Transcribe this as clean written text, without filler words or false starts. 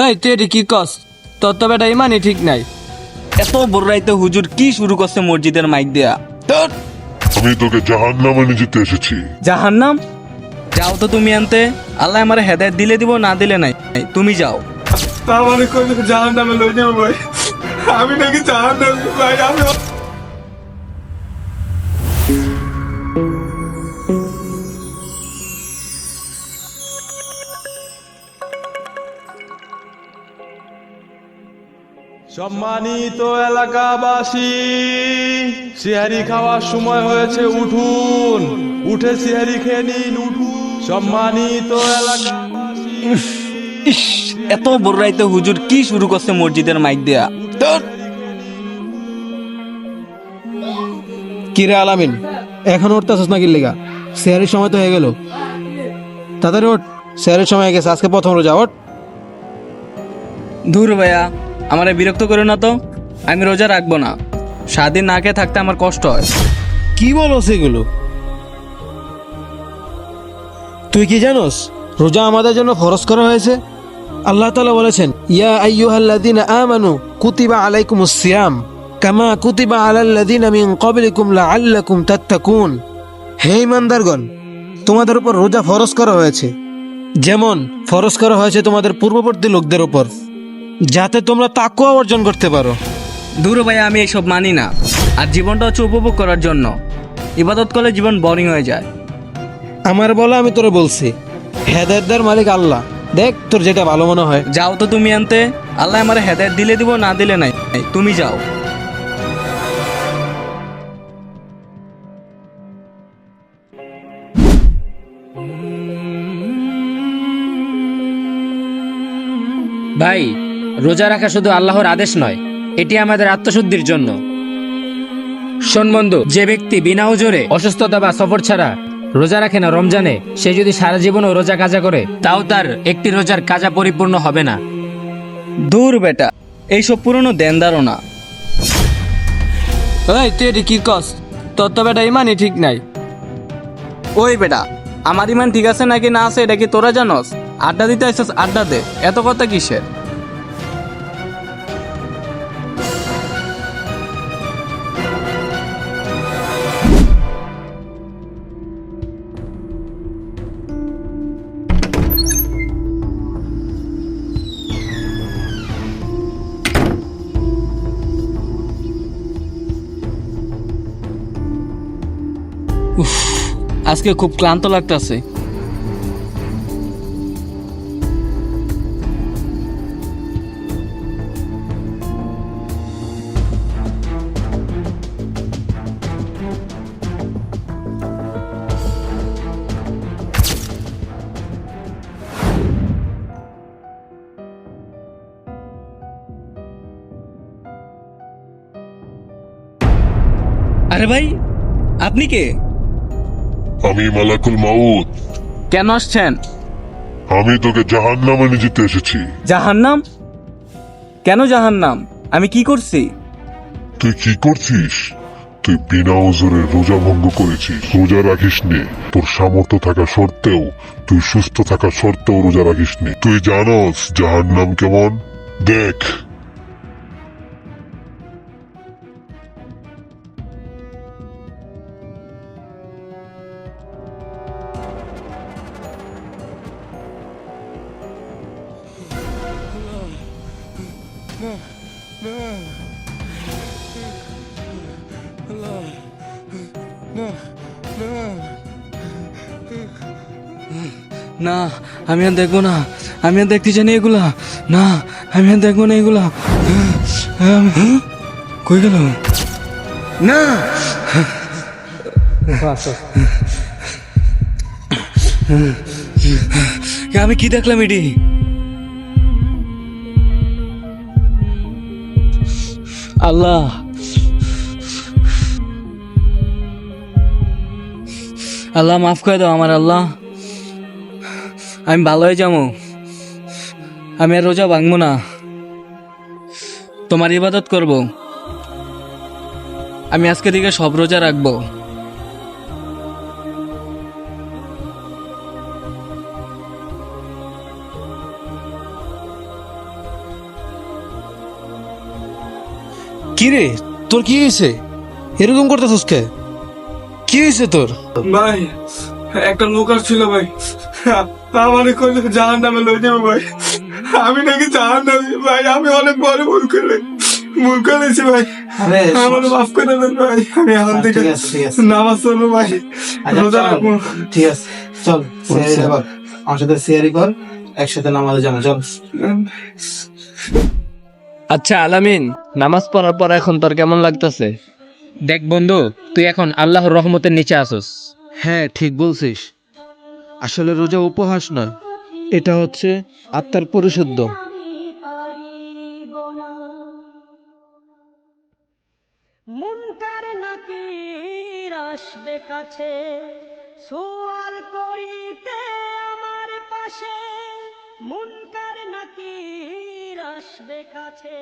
এই তুই এটি কি কস? তোর তো বেটা ইমানই ঠিক নাই। এত বড় রাইতে হুজুর কি শুরু করছে মসজিদের মাইক দেয়া? আমি তোকে জাহান্নামে নিয়ে যেতে এসেছি। জাহান্নাম? যাও তো তুমি আনতে, আল্লাহ আমার হেদায়েত দিলে দিব, না দিলে নাই। তুমি যাও। তার মানে কই জাহান্নামে লই যাবো ভাই? আমি নাকি জাহান্নামে ভাই? আমি সম্মানিত এলাকাবাসী, সিহারি খাওয়ার সময় হয়েছে, উঠুন, উঠে সিহারি খেয়ে নিন, উঠুন। সম্মানিত এলাকাবাসী, ইস, এত বড় রাইতে হুজুর কি শুরু করছে মসজিদের মাইক দেয়া? কিরে আলামিন, এখন উঠতেছিস না কি লেগা? সেহারির সময় তো হয়ে গেল, তাড়াতাড়ি ওঠ, সেহারির সময় হয়ে গেছে, আজকে প্রথম রোজা, ওঠ। ধুর ভাইয়া, আমারে বিরক্ত করো না তো, আমি রোজা রাখবো না। সারাদিন না খেয়ে থাকতে আমার কষ্ট হয়। কি বলো সেগুলো? তুই কি জানোস রোজা আমাদের জন্য ফরজ করা হয়েছে? আল্লাহ তাআলা বলেছেন, ইয়া আইয়ুহাল্লাযীনা আমানু কুতিবা আলাইকুমুস সিয়াম কামা কুতিবা আলাল্লাযীনা মিন ক্বাবলিকুম লাআল্লাকুম তাত্তাকুন। হে ঈমানদারগণ, তোমাদের উপর রোজা ফরজ করা হয়েছে যেমন ফরজ করা হয়েছে তোমাদের পূর্ববর্তী লোকদের উপর, যাতে তোমরা তাকওয়া অর্জন করতে পারো। ধুর ভাইয়া, আমি এইসব মানি না। আর জীবনটা হচ্ছে উপভোগ করার জন্য, ইবাদত করলে জীবন বোরিং হয়ে যায়। আমার বলা আমি তোরে বলছি, হেদায়েতের মালিক আল্লাহ, দেখ তোর যেটা ভালো মনে হয়। যাও তো তুমি আনতে, আল্লাহ আমার হেদায়েত দিলে দিব, না দিলে নাই। তুমি যাও। ভাই, রোজা রাখা শুধু আল্লাহর আদেশ নয়, এটি আমাদের আত্মশুদ্ধির জন্য। শোন বন্ধু, যে ব্যক্তি বিনা ওজরে, অসুস্থতা বা সফর ছাড়া রোজা রাখে না রমজানে, সে যদি সারা জীবনও রোজা কাজা করে, তাও তার একটি রোজার কাজা পরিপূর্ণ হবে না। দূর বেটা, এইসব পুরনো দেন ধারণা। এই তুই এটি কি কস? তোর তো বেটা ইমানই ঠিক নাই। ওই বেটা, আমার ইমান ঠিক আছে নাকি না আছে এটা কি তোরা জানোস? আড্ডা দিতে আসছিস, আড্ডা দে, এত কথা কিসের? আজকে খুব ক্লান্ত লাগতেছে। আরে ভাই, আপনি কে? আমি মালাকুল মাউত। কেন আসছেন? আমি তোকে জাহান্নামে নিয়ে যেতে এসেছি। জাহান্নাম? কেন জাহান্নাম? আমি কি করছি? তুই কি করছিস? তুই বিনা ওজরে রোজা ভঙ্গ করেছিস, রোজা রাখিস নি। তোর সামর্থ্য থাকা সত্ত্বেও, তুই সুস্থ থাকা সত্ত্বেও রোজা রাখিস নি। তুই জানোস জাহান্নাম কেমন? দেখ। না, আমি আর দেখবো না। আমি আর দেখতে চাই না এগুলা। না, আমি আর দেখবো না এগুলা। কই গেল? না, আমি কি দেখলাম এটি? আল্লাহ, আল্লাহ মাফ করে দাও আমার আল্লাহ। আমি ভালো হয়ে যাবো, আমি আর রোজা ভাঙবো না, তোমার ইবাদত করব। আমি আজকে থেকে সব রোজা রাখবো। কি রে, তোর কি হয়েছে? এরকম করতেছিস কে? কি হয়েছে তোর? ভাই একটা লোক ছিল ভাই, আমার কইলো জাহান নামে লই যাবো ভাই। আমি নাকি জাহান নামে ভাই, আমি অনেক বড় ভুল করেছি ভাই। আমার মাফ করে দেন ভাই, আমি এখন থেকে নামাজ পড়বো ভাই, রোজা রাখবো। ঠিক আছে, চল সিয়ারি কর, আমার সাথে সিয়ারি কর, একসাথে নামাজে যাবো, চল। আচ্ছা আলামিন, নামাজ পড়ার পর এখন তোর কেমন লাগতেছে? দেখ বন্ধু, তুই এখন আল্লাহর রহমতের নিচে আসোস। হ্যাঁ, ঠিক বলছিস। আসলে রোজা উপহাস নয়, এটা হচ্ছে আত্মার পরিশুদ্ধ। মুনকার নাকির আসবে কাছে, সোয়াল করিতে আমার পাশে। মুনকার নাকির আসবে কাছে,